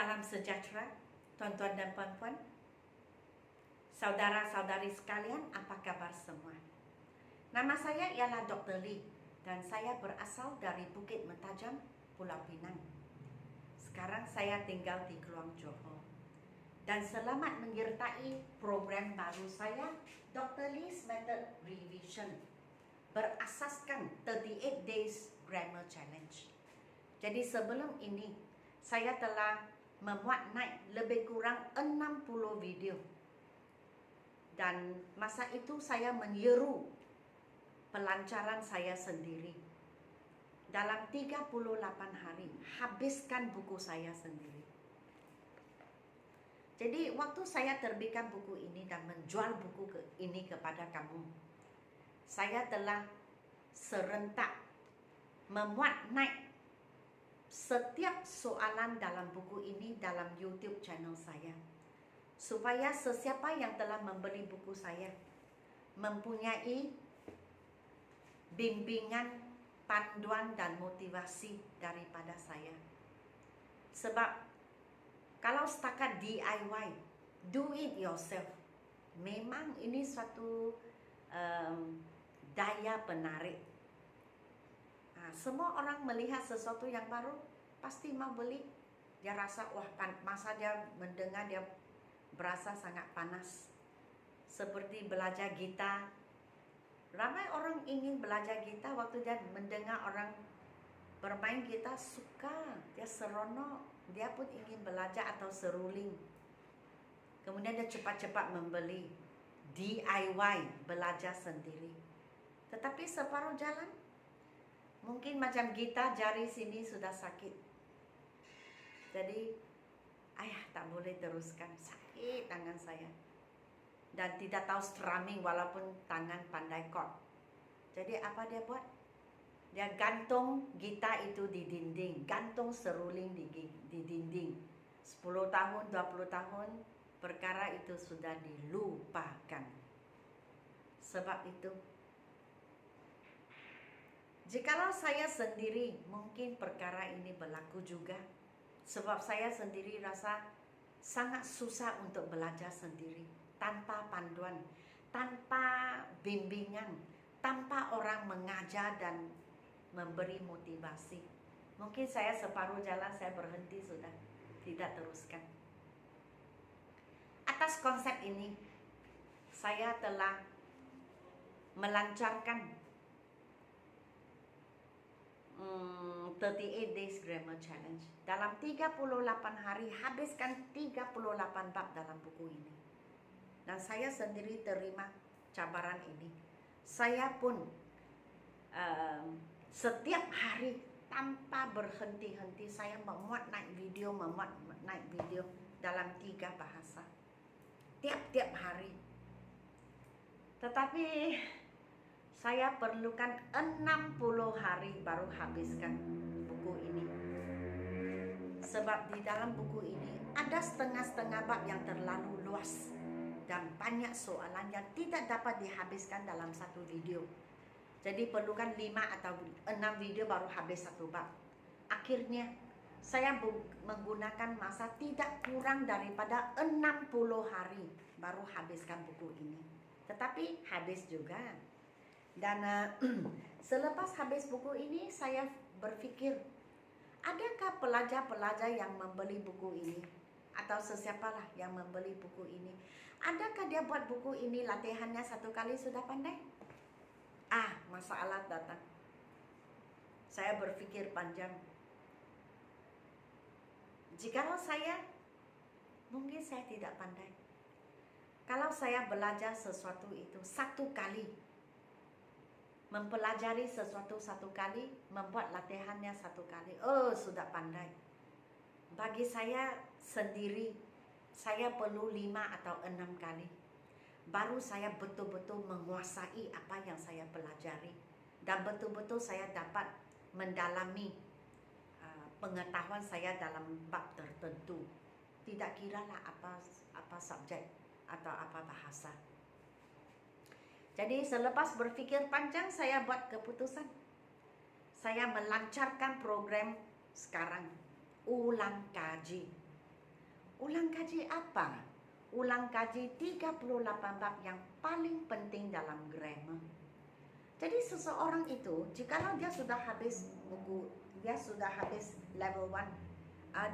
Salam sejahtera, tuan-tuan dan puan-puan, saudara-saudari sekalian, apa kabar semua? Nama saya ialah Dr. Lee dan saya berasal dari Bukit Mentajam, Pulau Pinang. Sekarang saya tinggal di Kluang Johor. Dan selamat menyertai program baru saya, Dr. Lee's Method Revision, berasaskan 38 Days Grammar Challenge. Jadi sebelum ini, saya telah memuat naik lebih kurang 60 video. Dan masa itu saya menyeru pelancaran saya sendiri. Dalam 38 hari, habiskan buku saya sendiri. Jadi waktu saya terbitkan buku ini dan menjual buku ini kepada kamu, saya telah serentak memuat naik setiap soalan dalam buku ini dalam YouTube channel saya, supaya sesiapa yang telah membeli buku saya mempunyai bimbingan, panduan dan motivasi daripada saya. Sebab kalau setakat DIY, do it yourself, memang ini suatu daya penarik. Semua orang melihat sesuatu yang baru pasti mau beli. Dia rasa wah, masa dia mendengar dia berasa sangat panas. Seperti belajar gitar. Ramai orang ingin belajar gitar, waktu dia mendengar orang bermain gitar suka, dia seronok, dia pun ingin belajar atau seruling. Kemudian dia cepat-cepat membeli DIY, belajar sendiri. Tetapi separuh jalan, mungkin macam gitar, jari sini sudah sakit. Jadi, ayah tak boleh teruskan, sakit tangan saya. Dan tidak tahu strumming walaupun tangan pandai chord. Jadi apa dia buat? Dia gantung gitar itu di dinding, gantung seruling di dinding. 10 tahun, 20 tahun, perkara itu sudah dilupakan. Sebab itu, jikalau saya sendiri, mungkin perkara ini berlaku juga. Sebab saya sendiri rasa sangat susah untuk belajar sendiri, tanpa panduan, tanpa bimbingan, tanpa orang mengajar dan memberi motivasi. Mungkin saya separuh jalan saya berhenti sudah, tidak teruskan. Atas konsep ini, saya telah melancarkan 38 Days Grammar Challenge. Dalam 38 hari, habiskan 38 bab dalam buku ini. Dan saya sendiri terima cabaran ini. Saya pun setiap hari tanpa berhenti-henti saya memuat naik video dalam 3 bahasa. Tiap-tiap hari. Tetapi saya perlukan 60 hari baru habiskan buku ini. Sebab di dalam buku ini ada setengah-setengah bab yang terlalu luas dan banyak soalan yang tidak dapat dihabiskan dalam satu video. Jadi perlukan 5 atau 6 video baru habis satu bab. Akhirnya saya menggunakan masa tidak kurang daripada 60 hari baru habiskan buku ini. Tetapi habis juga. Dan selepas habis buku ini, saya berpikir, adakah pelajar-pelajar yang membeli buku ini? Atau sesiapalah yang membeli buku ini? Adakah dia buat buku ini latihannya 1 kali sudah pandai? Masalah datang. Saya berpikir panjang. Jikalau saya, mungkin saya tidak pandai. Kalau saya belajar sesuatu itu 1 kali, mempelajari sesuatu 1 kali, membuat latihannya 1 kali, sudah pandai. Bagi saya sendiri, saya perlu 5 atau 6 kali, baru saya betul-betul menguasai apa yang saya pelajari. Dan betul-betul saya dapat mendalami pengetahuan saya dalam bab tertentu. Tidak kiralah apa subjek atau apa bahasa. Jadi selepas berfikir panjang, saya buat keputusan. Saya melancarkan program sekarang, ulang kaji. Ulang kaji apa? Ulang kaji 38 bab yang paling penting dalam grammar. Jadi seseorang itu, jikalau dia sudah habis buku, dia sudah habis level 1,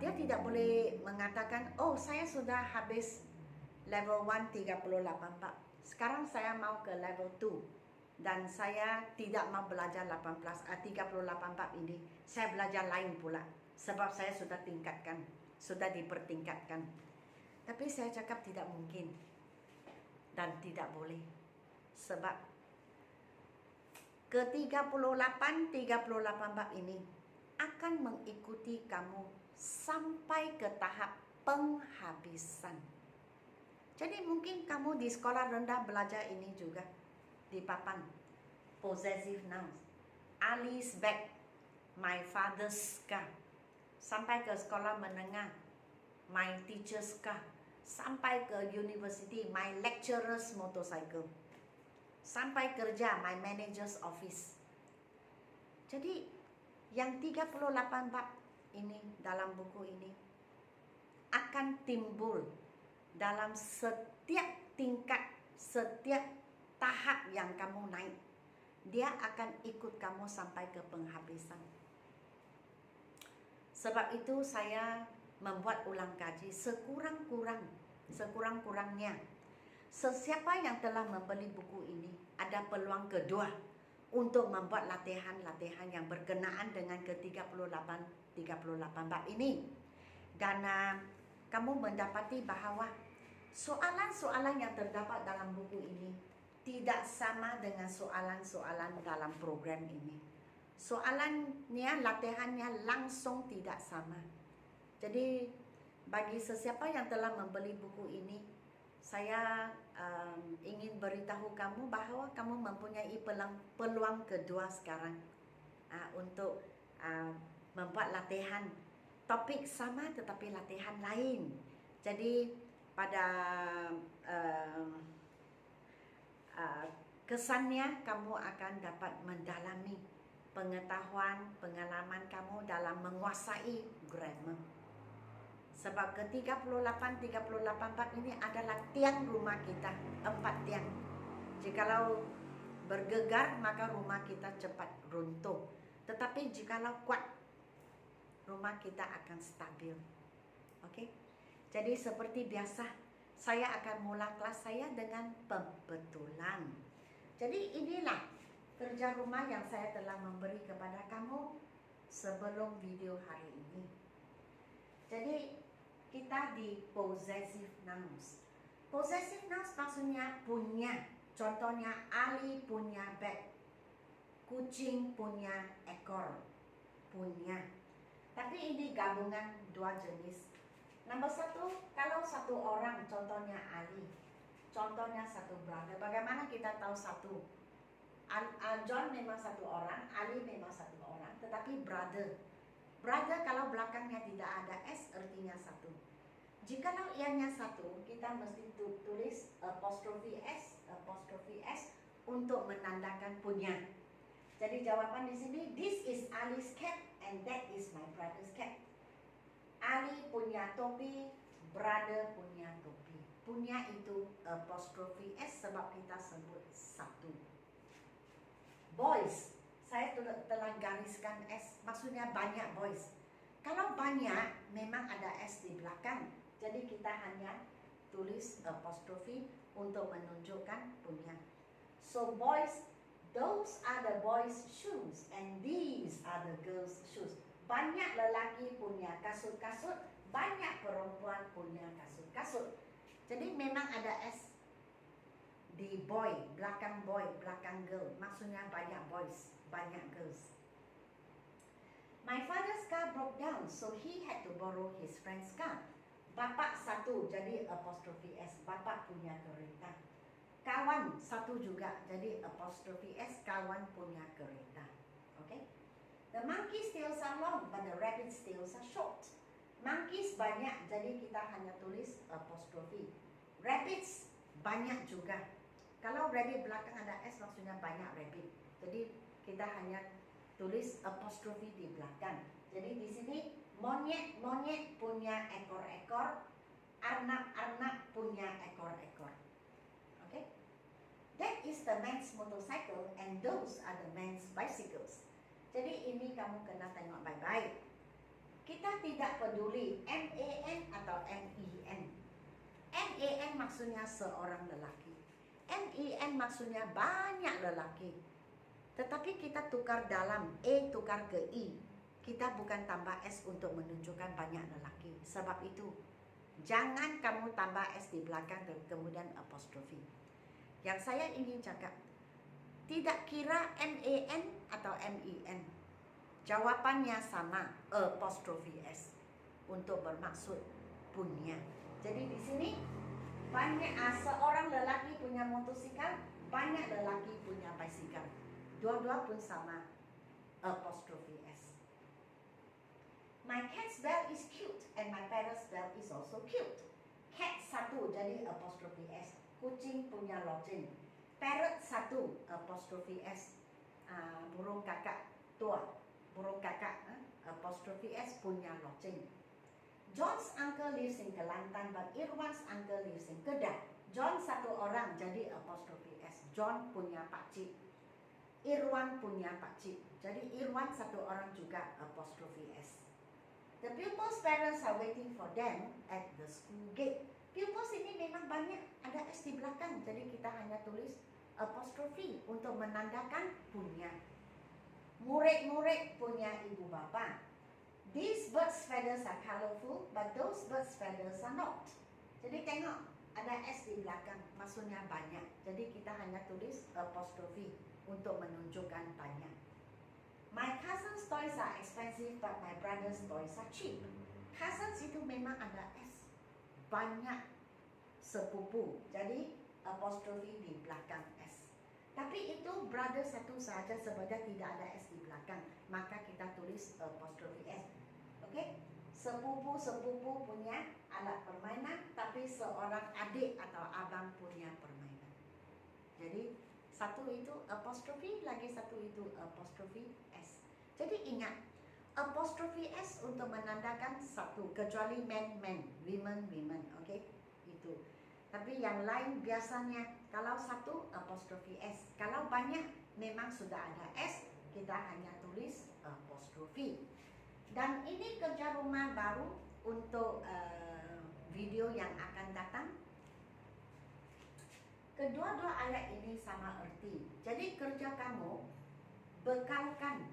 dia tidak boleh mengatakan, oh saya sudah habis level 1 38 bab. Sekarang saya mau ke level 2 dan saya tidak mau belajar 38 bab ini. Saya belajar lain pula sebab saya sudah tingkatkan, sudah dipertingkatkan. Tapi saya cakap tidak mungkin dan tidak boleh. Sebab ke-38 bab ini akan mengikuti kamu sampai ke tahap penghabisan. Jadi mungkin kamu di sekolah rendah belajar ini juga di papan possessive nouns. Ali's bag, my father's car. Sampai ke sekolah menengah, my teacher's car. Sampai ke university, my lecturer's motorcycle. Sampai kerja, my manager's office. Jadi yang 38 bab ini dalam buku ini akan timbul dalam setiap tingkat, setiap tahap yang kamu naik. Dia akan ikut kamu sampai ke penghabisan. Sebab itu saya membuat ulang kaji sekurang-kurangnya. Sesiapa yang telah membeli buku ini ada peluang kedua untuk membuat latihan-latihan yang berkenaan dengan ke-38 bab ini. Dan kamu mendapati bahawa soalan-soalan yang terdapat dalam buku ini tidak sama dengan soalan-soalan dalam program ini. Soalannya, latihannya langsung tidak sama. Jadi bagi sesiapa yang telah membeli buku ini, saya ingin beritahu kamu bahawa kamu mempunyai peluang kedua sekarang untuk membuat latihan topik sama tetapi latihan lain. Jadi pada kesannya kamu akan dapat mendalami pengetahuan, pengalaman kamu dalam menguasai grammar. Sebab ke-38 bab ini adalah tiang rumah kita, 4 tiang. Jikalau bergegar maka rumah kita cepat runtuh. Tetapi jikalau kuat, rumah kita akan stabil. Okey? Jadi seperti biasa, saya akan mula kelas saya dengan pembetulan. Jadi inilah kerja rumah yang saya telah memberi kepada kamu sebelum video hari ini. Jadi kita di possessive nouns. Possessive nouns maksudnya punya. Contohnya Ali punya beg, kucing punya ekor, punya. Tapi ini gabungan dua jenis. Nombor satu, kalau satu orang, contohnya Ali, contohnya satu brother. Bagaimana kita tahu satu? John memang satu orang, Ali memang satu orang, tetapi brother. Brother kalau belakangnya tidak ada S artinya satu. Jikalau ianya satu, kita mesti tulis apostrophe S untuk menandakan punya. Jadi jawaban di sini, this is Ali's cap and that is my brother's cap. Ali punya topi, brother punya topi. Punya itu apostrophe S sebab kita sebut satu. Boys, saya telah gariskan S, maksudnya banyak boys. Kalau banyak, memang ada S di belakang. Jadi kita hanya tulis apostrophe untuk menunjukkan punya. So boys, those are the boys' shoes and these are the girls' shoes. Banyak lelaki punya kasut-kasut, banyak perempuan punya kasut-kasut. Jadi memang ada S di boy, belakang girl. Maksudnya banyak boys, banyak girls. My father's car broke down, so he had to borrow his friend's car. Bapak satu, jadi apostrophe S, bapak punya kereta. Kawan satu juga, jadi apostrophe S, kawan punya kereta. Okay? The monkey's tails are long, but the rabbit's tails are short. Monkeys banyak, jadi kita hanya tulis apostrophe. Rabbits banyak juga. Kalau rabbit belakang ada S, maksudnya banyak rabbit. Jadi kita hanya tulis apostrophe di belakang. Jadi di sini monyet punya ekor-ekor, arnab-arnab punya ekor-ekor. Okay? That is the man's motorcycle and those are the man's bicycles. Jadi ini kamu kena tengok baik-baik. Kita tidak peduli MAN atau MEN. MAN maksudnya seorang lelaki. MEN maksudnya banyak lelaki. Tetapi kita tukar dalam A tukar ke I. Kita bukan tambah S untuk menunjukkan banyak lelaki. Sebab itu, jangan kamu tambah S di belakang dan kemudian apostrofi. Yang saya ingin cakap, tidak kira MAN atau MEN. Jawapannya sama, apostrofi S. Untuk bermaksud punya. Jadi di sini, banyak seorang lelaki punya motosikal, banyak lelaki punya bicycle. Dua-dua pun sama, apostrophe S. My cat's bell is cute and my parrot's bell is also cute. Cat satu jadi apostrophe S. Kucing punya loceng. Parrot satu apostrophe S. Burung kakak tua. Burung kakak apostrophe S punya loceng. John's uncle lives in Kelantan but Irwan's uncle lives in Kedah. John satu orang jadi apostrophe S. John punya pakcik. Irwan punya pakcik. Jadi Irwan satu orang juga apostrophe S. The pupils' parents are waiting for them at the school gate. Pupils ini memang banyak ada S di belakang. Jadi kita hanya tulis apostrophe untuk menandakan punya. Murid-murid punya ibu bapa. These birds' feathers are colorful, but those birds' feathers are not. Jadi tengok, ada S di belakang, maksudnya banyak. Jadi kita hanya tulis apostrophe untuk menunjukkan banyak. My cousin's toys are expensive, but my brother's toys are cheap. Cousins itu memang ada S. Banyak sepupu, jadi apostrophe di belakang S. Tapi itu brother satu sahaja sebab tidak ada S di belakang, maka kita tulis apostrophe S. Oke? Sepupu-sepupu punya alat permainan, tapi seorang adik atau abang punya permainan. Jadi satu itu apostrophe, lagi satu itu apostrophe S. Jadi ingat, apostrophe S untuk menandakan satu, kecuali men, men, women, women, oke? Itu. Tapi yang lain biasanya, kalau satu apostrophe S. Kalau banyak, memang sudah ada S, kita hanya tulis apostrophe. Dan ini kerja rumah baru untuk video yang akan datang. Kedua-dua ayat ini sama erti. Jadi kerja kamu bekalkan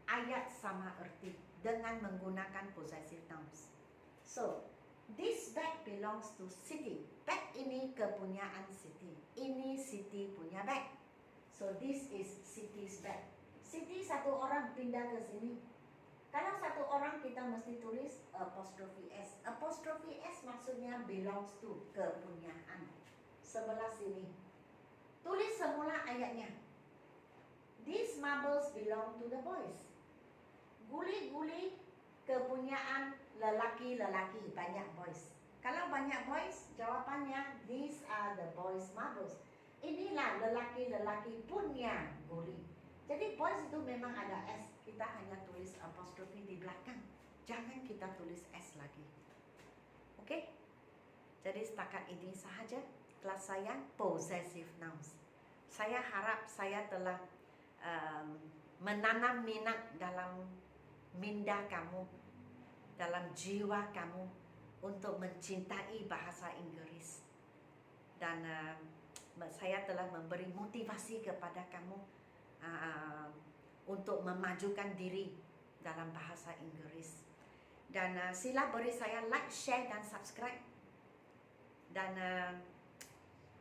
ayat sama erti dengan menggunakan possessive nouns. So, this bag belongs to Siti. Bag ini kepunyaan Siti. Ini Siti punya bag. So, this is Siti's bag. Siti satu orang pindah ke sini. Kalau satu orang kita mesti tulis apostrophe S. Apostrophe S maksudnya belongs to, kepunyaan. Sebelah sini. Tulis semula ayatnya. These marbles belong to the boys. Guli-guli kepunyaan lelaki-lelaki, banyak boys. Kalau banyak boys, jawapannya these are the boys' marbles. Inilah lelaki-lelaki punya guli. Jadi boys itu memang ada S. Kita hanya tulis apostrophe di belakang. Jangan kita tulis S lagi. Oke? Jadi setakat ini sahaja kelas saya possessive nouns. Saya harap saya telah menanam minat dalam minda kamu, dalam jiwa kamu untuk mencintai bahasa Inggris. Dan saya telah memberi motivasi kepada kamu untuk memajukan diri dalam bahasa Inggris. Dan sila beri saya like, share dan subscribe. Dan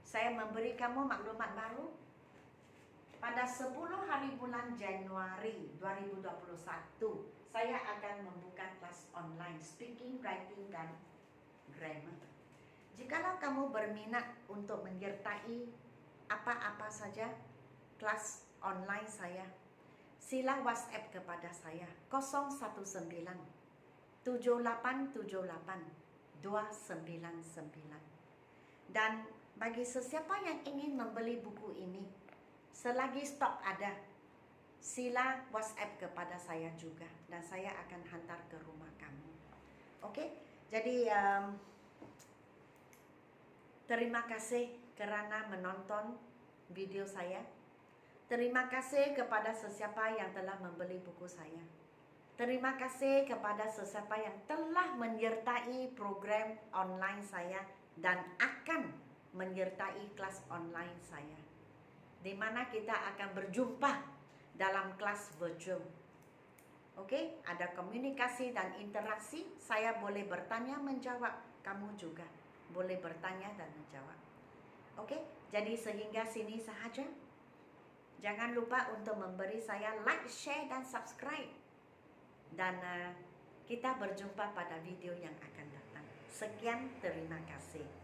saya memberi kamu maklumat baru. Pada 10 hari bulan Januari 2021, saya akan membuka kelas online speaking, writing, dan grammar. Jikalau kamu berminat untuk menyertai apa-apa saja kelas online saya, sila WhatsApp kepada saya 019 7878 299. Dan bagi sesiapa yang ingin membeli buku ini, selagi stok ada, sila WhatsApp kepada saya juga dan saya akan hantar ke rumah kamu. Oke? Jadi Terima kasih kerana menonton video saya. Terima kasih kepada sesiapa yang telah membeli buku saya. Terima kasih kepada sesiapa yang telah menyertai program online saya dan akan menyertai kelas online saya, di mana kita akan berjumpa dalam kelas virtual. Oke, ada komunikasi dan interaksi. Saya boleh bertanya menjawab, kamu juga boleh bertanya dan menjawab. Oke, jadi sehingga sini sahaja. Jangan lupa untuk memberi saya like, share dan subscribe. Dan kita berjumpa pada video yang akan datang. Sekian, terima kasih.